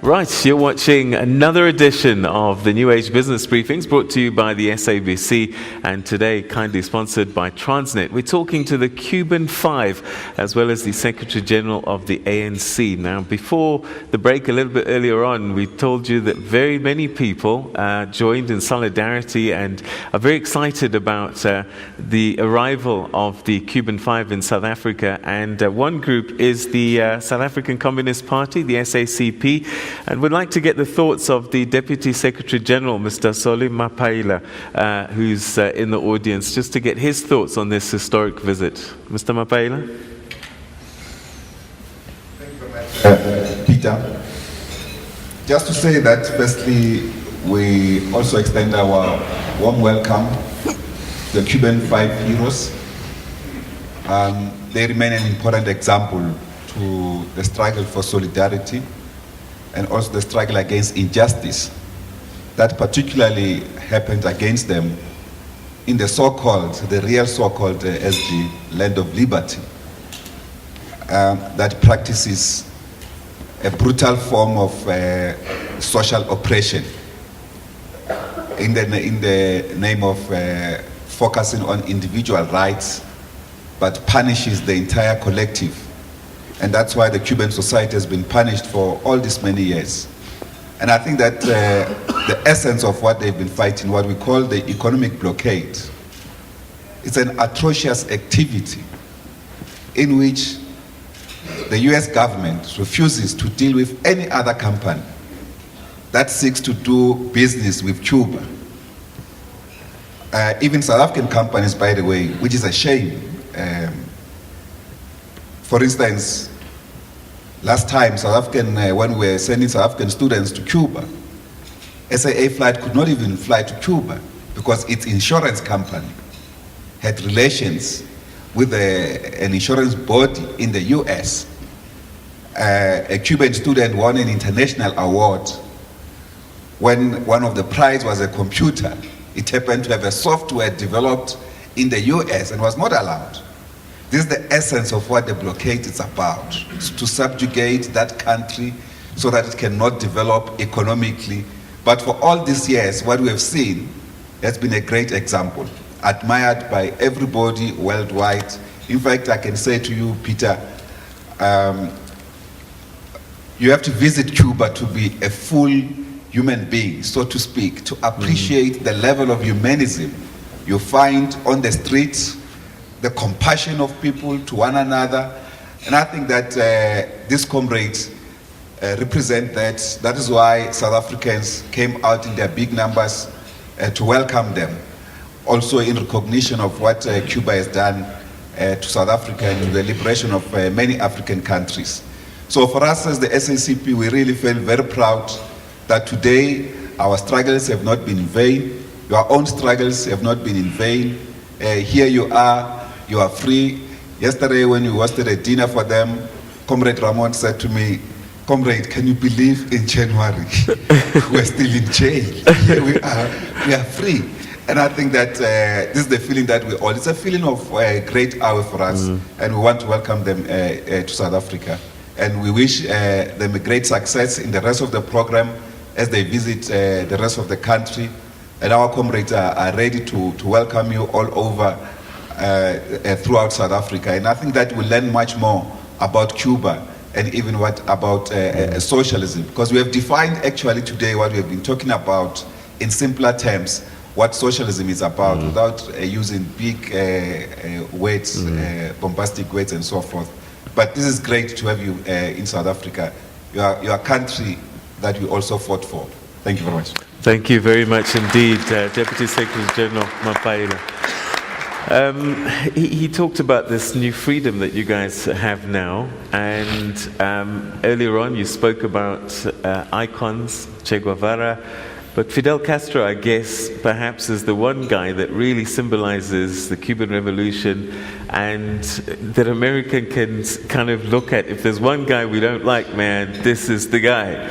Right, you're watching another edition of the New Age Business Briefings brought to you by the SABC and today kindly sponsored by Transnet. We're talking to the Cuban Five as well as the Secretary General of the ANC. Now, before the break a little bit earlier on, we told you that very many people joined in solidarity and are very excited about the arrival of the Cuban Five in South Africa. And one group is the South African Communist Party, the SACP. And we'd like to get the thoughts of the Deputy Secretary General, Mr. Solly Mapaila, who's in the audience, just to get his thoughts on this historic visit. Mr. Mapaila? Thank you very much, Peter. Just to say that, firstly, we also extend our warm welcome to the Cuban Five heroes. They remain an important example to the struggle for solidarity and also the struggle against injustice that particularly happened against them in the so-called, the real so-called SG, land of liberty, that practices a brutal form of social oppression in the name of focusing on individual rights, but punishes the entire collective. And that's why the Cuban society has been punished for all these many years. And I think that the essence of what they've been fighting, what we call the economic blockade, it's an atrocious activity in which the US government refuses to deal with any other company that seeks to do business with Cuba. Even South African companies, by the way, which is a shame. For instance, last time, when we were sending South African students to Cuba, SAA flight could not even fly to Cuba because its insurance company had relations with an insurance body in the US. A Cuban student won an international award when one of the prize was a computer. It happened to have a software developed in the US and was not allowed. This is the essence of what the blockade is about, to subjugate that country so that it cannot develop economically. But for all these years, what we have seen has been a great example, admired by everybody worldwide. In fact, I can say to you, Peter, you have to visit Cuba to be a full human being, so to speak, to appreciate the level of humanism you find on the streets, the compassion of people to one another. And I think that these comrades represent that. That is why South Africans came out in their big numbers to welcome them. Also in recognition of what Cuba has done to South Africa and to the liberation of many African countries. So for us as the SACP, we really feel very proud that today our struggles have not been in vain. Your own struggles have not been in vain. Here you are free. Yesterday when we hosted a dinner for them, Comrade Ramon said to me, "Comrade, can you believe in January we're still in jail? Here we are free." And I think that this is the feeling that we all, it's a feeling of great hour for us, and we want to welcome them to South Africa. And we wish them a great success in the rest of the program as they visit the rest of the country. And our comrades are ready to welcome you all over throughout South Africa. And I think that we'll learn much more about Cuba and even about socialism, because we have defined actually today what we have been talking about in simpler terms, what socialism is about, without using big words, bombastic words and so forth. But this is great to have you in South Africa. You are a country that we also fought for. Thank you very much. Thank you very much indeed, Deputy Secretary General Mapaila. He talked about this new freedom that you guys have now, and earlier on you spoke about icons, Che Guevara, but Fidel Castro, I guess, perhaps is the one guy that really symbolizes the Cuban Revolution and that America can kind of look at. If there's one guy we don't like, man, this is the guy.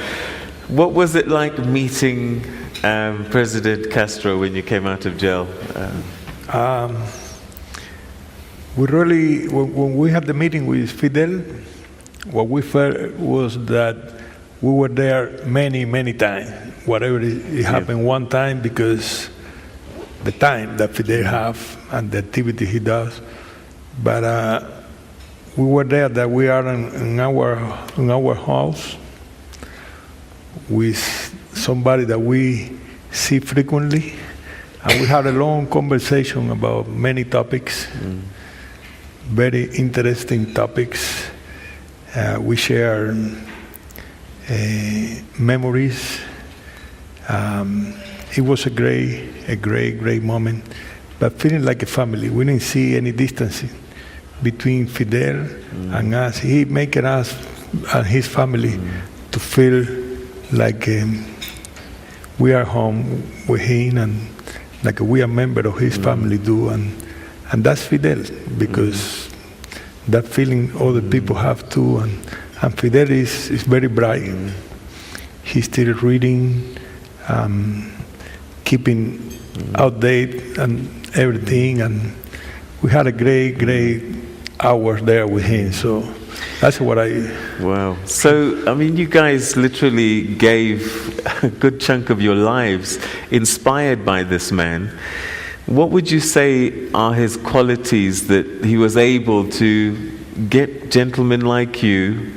What was it like meeting President Castro when you came out of jail? We really, when we had the meeting with Fidel, what we felt was that we were there many times. Whatever it happened one time because the time that Fidel have and the activity he does. But we were there that we are in our house with somebody that we see frequently, and we had a long conversation about many topics, very interesting topics. We share memories. It was a great moment, but feeling like a family. We didn't see any distance between Fidel and us. He making us and his family to feel like we are home with him and like we are member of his family too. And that's Fidel, because that feeling other people have too. And Fidel is very bright. He's still reading, keeping update and everything. And we had a great hours there with him. So that's what I... Wow. So, I mean, you guys literally gave a good chunk of your lives inspired by this man. What would you say are his qualities that he was able to get gentlemen like you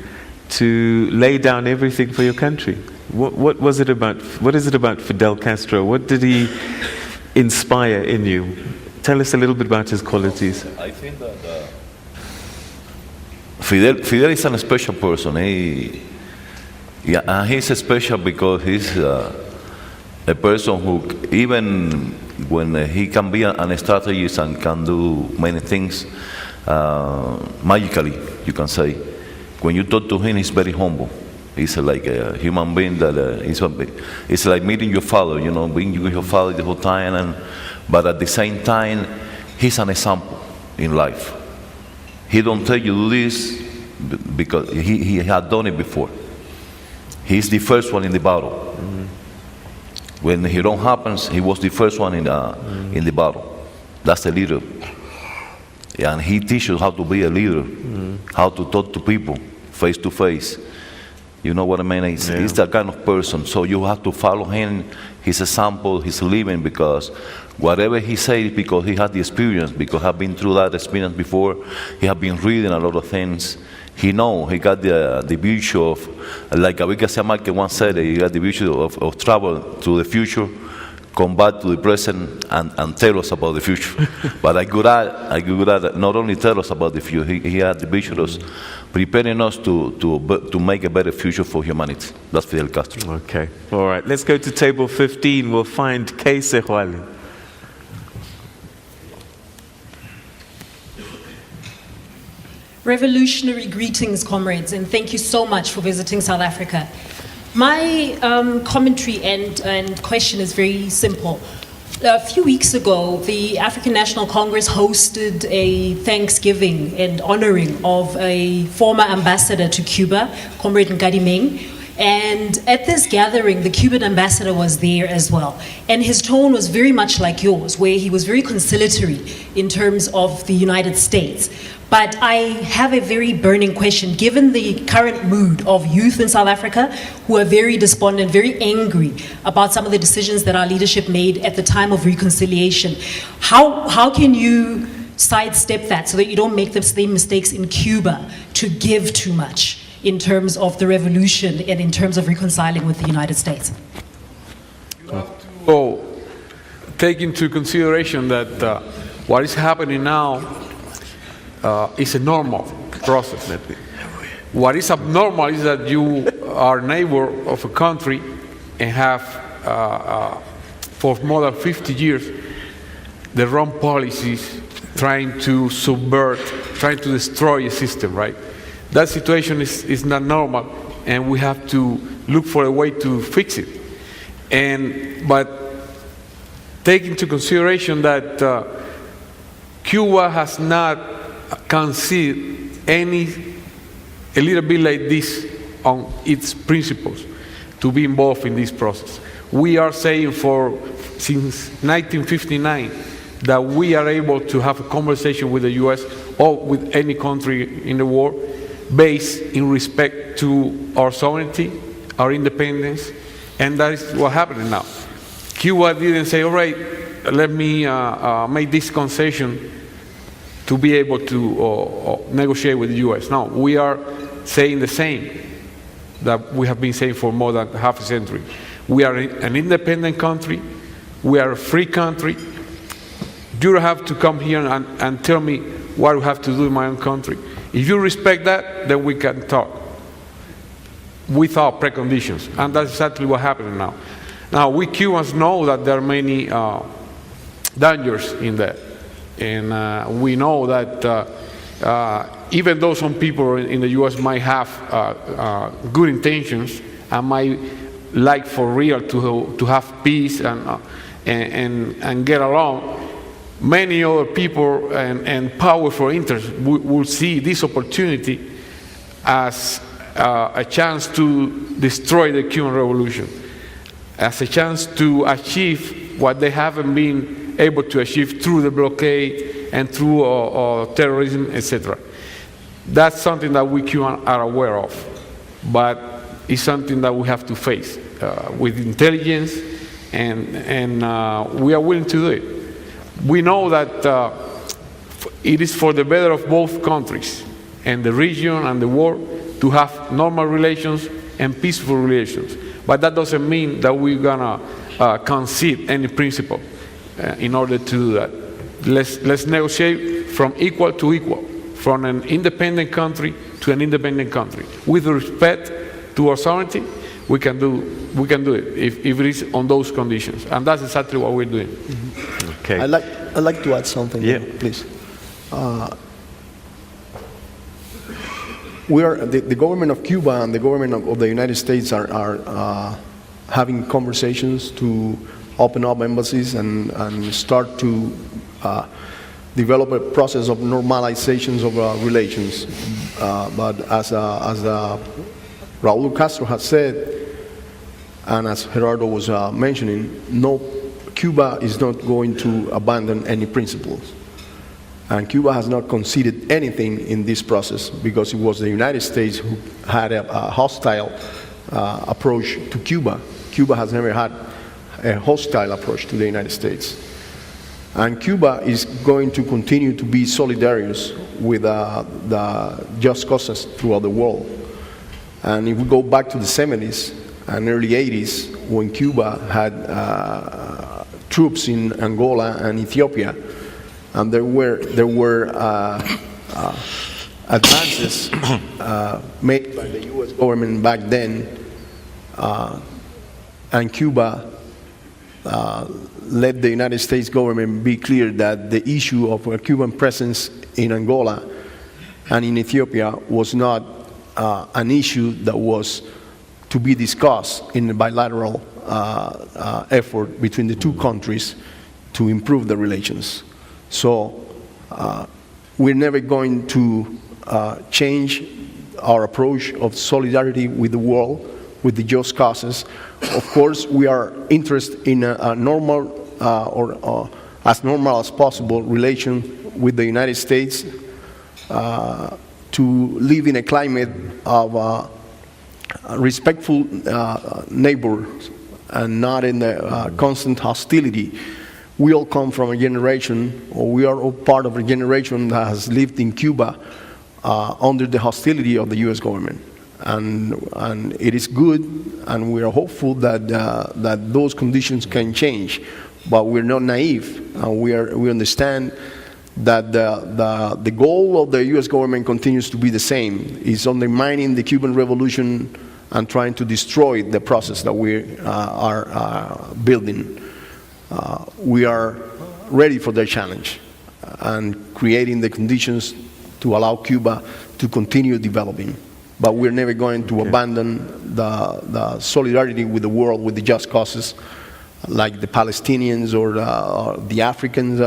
to lay down everything for your country? What was it about? What is it about Fidel Castro? What did he inspire in you? Tell us a little bit about his qualities. I think that Fidel is a special person. He's special because he's a person who, even when he can be an strategist and can do many things magically, you can say. When you talk to him, he's very humble. He's like a human being that it's like meeting your father, being with your father the whole time. But at the same time, he's an example in life. He don't tell you do this because he had done it before. He's the first one in the battle. When it don't happens, he was the first one in the battle. That's the leader. And he teaches how to be a leader, how to talk to people face to face. You know what I mean? He's that kind of person. So you have to follow him, his example, his living, because whatever he says, because he had the experience, because he has been through that experience before, he has been reading a lot of things. He got the vision of, like Gabriel Garcia Marquez once said, he got the vision of travel to the future, come back to the present, and tell us about the future. But I could add, not only tell us about the future, he had the vision of preparing us to make a better future for humanity. That's Fidel Castro. Okay. All right. Let's go to table 15. We'll find Kay Sehwali. Revolutionary greetings, comrades, and thank you so much for visiting South Africa. My commentary and question is very simple. A few weeks ago, the African National Congress hosted a Thanksgiving and honoring of a former ambassador to Cuba, Comrade Ndoro. And at this gathering, the Cuban ambassador was there as well. And his tone was very much like yours, where he was very conciliatory in terms of the United States. But I have a very burning question. Given the current mood of youth in South Africa, who are very despondent, very angry about some of the decisions that our leadership made at the time of reconciliation, how can you sidestep that so that you don't make the same mistakes in Cuba to give too much in terms of the revolution and in terms of reconciling with the United States? You have to take into consideration that what is happening now is a normal process. What is abnormal is that you are neighbor of a country and have, for more than 50 years, the wrong policies, trying to subvert, trying to destroy a system, right? That situation is not normal, and we have to look for a way to fix it. But take into consideration that Cuba has not conceded a little bit like this on its principles to be involved in this process. We are saying since 1959 that we are able to have a conversation with the US or with any country in the world based in respect to our sovereignty, our independence, and that is what happened now. Cuba didn't say, all right, let me make this concession to be able to negotiate with the U.S. No, we are saying the same that we have been saying for more than half a century. We are an independent country. We are a free country. You don't have to come here and tell me what I have to do in my own country. If you respect that, then we can talk without preconditions. And that's exactly what happened now. Now, we Cubans know that there are many dangers in that. And we know that even though some people in the U.S. might have good intentions and might like for real to have peace and get along, many other people and powerful interests will see this opportunity as a chance to destroy the Cuban Revolution, as a chance to achieve what they haven't been able to achieve through the blockade and through terrorism, etc. That's something that we Cubans are aware of, but it's something that we have to face with intelligence, and we are willing to do it. We know that it is for the better of both countries and the region and the world to have normal relations and peaceful relations. But that doesn't mean that we're gonna concede any principle in order to do that. Let's negotiate from equal to equal, from an independent country to an independent country. With respect to our sovereignty, we can do it if it is on those conditions, and that's exactly what we're doing. Mm-hmm. Okay. I'd like to add something. Yeah. Please. We are the government of Cuba and the government of the United States are having conversations to open up embassies and start to develop a process of normalizations of relations. But as Raúl Castro has said, and as Gerardo was mentioning, no, Cuba is not going to abandon any principles. And Cuba has not conceded anything in this process because it was the United States who had a hostile approach to Cuba. Cuba has never had a hostile approach to the United States. And Cuba is going to continue to be solidarious with the just causes throughout the world. And if we go back to the 70s and early 80s, when Cuba had troops in Angola and Ethiopia, and there were advances made by the U.S. government back then, and Cuba let the United States government be clear that the issue of a Cuban presence in Angola and in Ethiopia was not an issue that was to be discussed in a bilateral effort between the two countries to improve the relations. So we're never going to change our approach of solidarity with the world, with the just causes. Of course, we are interested in a normal or as normal as possible relation with the United States to live in a climate of respectful neighbors and not in the constant hostility. We all come from a generation, or we are all part of a generation that has lived in Cuba under the hostility of the U.S. government. And it is good, and we are hopeful that those conditions can change. But we're not naive, and we understand that the goal of the U.S. government continues to be the same: is undermining the Cuban Revolution and trying to destroy the process that we are building. We are ready for their challenge and creating the conditions to allow Cuba to continue developing. But we're never going to abandon the solidarity with the world, with the just causes, like the Palestinians or the African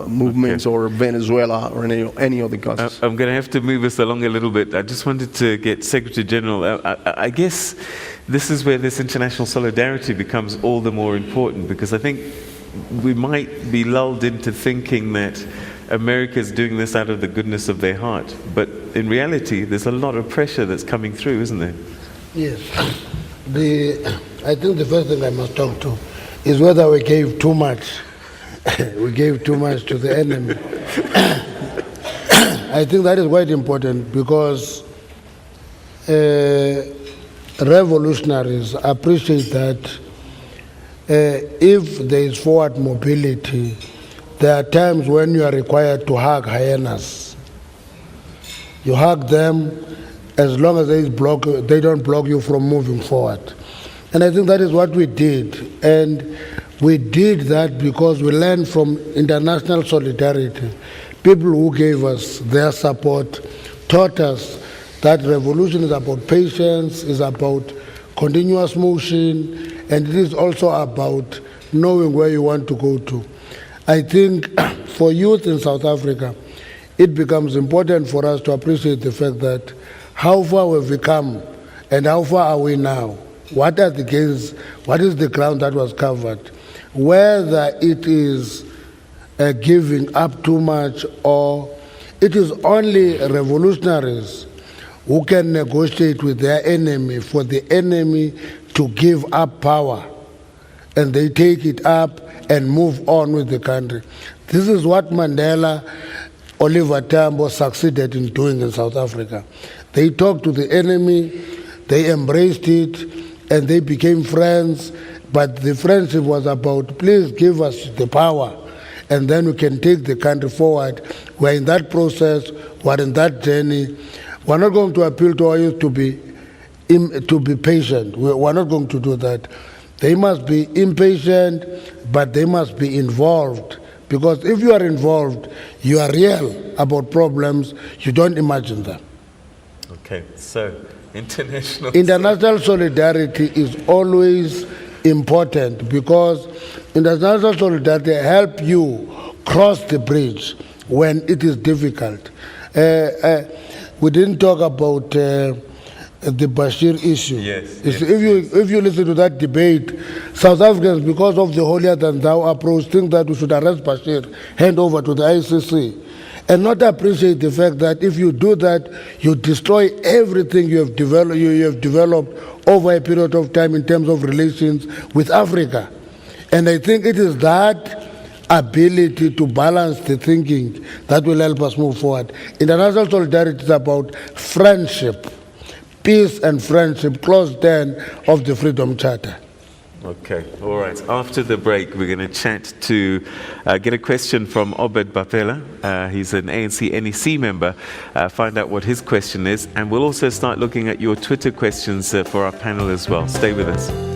movements or Venezuela or any other causes. I'm going to have to move us along a little bit. I just wanted to get Secretary General. I guess this is where this international solidarity becomes all the more important, because I think we might be lulled into thinking that America is doing this out of the goodness of their heart. But in reality, there's a lot of pressure that's coming through, isn't there? Yes. I think the first thing I must talk to is whether we gave too much. We gave too much to the enemy. I think that is quite important because revolutionaries appreciate that if there is forward mobility, there are times when you are required to hug hyenas. You hug them as long as they don't block you from moving forward. And I think that is what we did. And we did that because we learned from international solidarity. People who gave us their support taught us that revolution is about patience, is about continuous motion, and it is also about knowing where you want to go to. I think for youth in South Africa, it becomes important for us to appreciate the fact that how far we've come and how far are we now? What are the gains? What is the ground that was covered? Whether it is giving up too much or it is only revolutionaries who can negotiate with their enemy for the enemy to give up power, and they take it up and move on with the country. This is what Mandela, Oliver Tambo succeeded in doing in South Africa. They talked to the enemy, they embraced it, and they became friends, but the friendship was about, please give us the power, and then we can take the country forward. We're in that process, we're in that journey. We're not going to appeal to our youth to be patient. We're not going to do that. They must be impatient, but they must be involved. Because if you are involved, you are real about problems, you don't imagine them. Okay, so international solidarity is always important because international solidarity helps you cross the bridge when it is difficult. We didn't talk about the Bashir issue. Yes, If you listen to that debate, South Africans, because of the holier-than-thou approach, think that we should arrest Bashir, hand over to the ICC, and not appreciate the fact that if you do that, you destroy everything you have developed over a period of time in terms of relations with Africa. And I think it is that ability to balance the thinking that will help us move forward. International solidarity is about friendship, peace and friendship, clause 10 of the Freedom Charter. Okay, all right. After the break, we're going to chat to get a question from Obed Bapela. He's an ANC NEC member. Find out what his question is. And we'll also start looking at your Twitter questions for our panel as well. Stay with us.